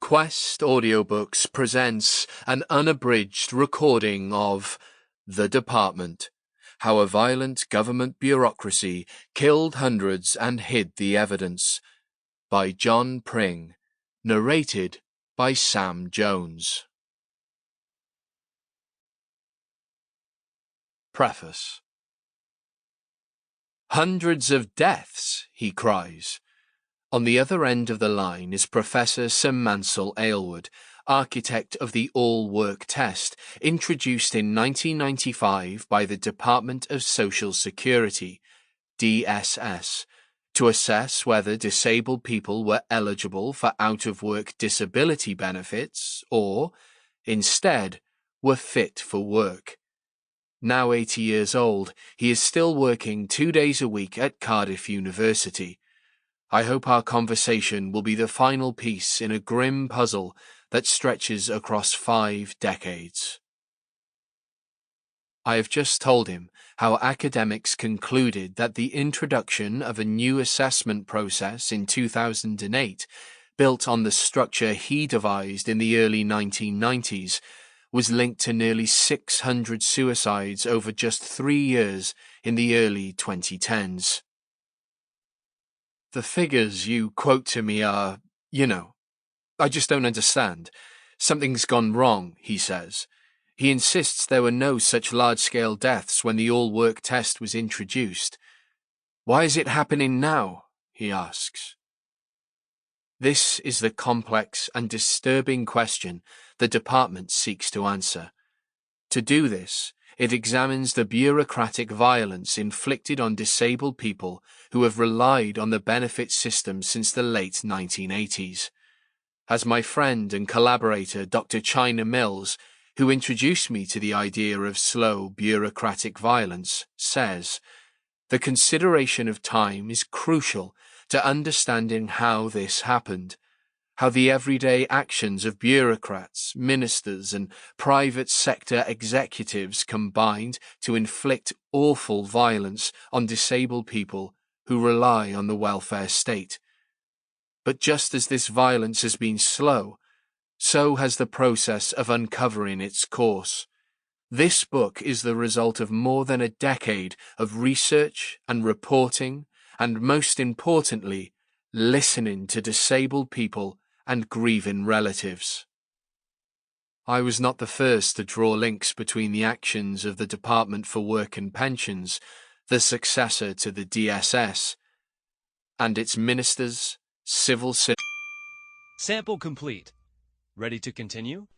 Quest Audiobooks presents an unabridged recording of The Department: How a Violent Government Bureaucracy Killed Hundreds and Hid the Evidence, by John Pring, narrated by Sam Jones. Preface. "Hundreds of deaths," he cries. On the other end of the line is Professor Sir Mansell Aylward, architect of the all-work test, introduced in 1995 by the Department of Social Security, DSS, to assess whether disabled people were eligible for out-of-work disability benefits or, instead, were fit for work. Now 80 years old, he is still working 2 days a week at Cardiff University. I hope our conversation will be the final piece in a grim puzzle that stretches across 5 decades. I have just told him how academics concluded that the introduction of a new assessment process in 2008, built on the structure he devised in the early 1990s, was linked to nearly 600 suicides over just 3 years in the early 2010s. The figures you quote to me are, I just don't understand. Something's gone wrong, he says. He insists there were no such large-scale deaths when the all-work test was introduced. Why is it happening now? He asks. This is the complex and disturbing question the department seeks to answer. To do this, it examines the bureaucratic violence inflicted on disabled people who have relied on the benefit system since the late 1980s. As my friend and collaborator Dr. China Mills, who introduced me to the idea of slow bureaucratic violence, says, the consideration of time is crucial to understanding how this happened, how the everyday actions of bureaucrats, ministers, and private sector executives combined to inflict awful violence on disabled people who rely on the welfare state. But just as this violence has been slow, so has the process of uncovering its course. This book is the result of more than a decade of research and reporting, and most importantly, listening to disabled people and grieving relatives. I was not the first to draw links between the actions of the Department for Work and Pensions, the successor to the DSS, and its ministers, civil servants. Sample complete. Ready to continue?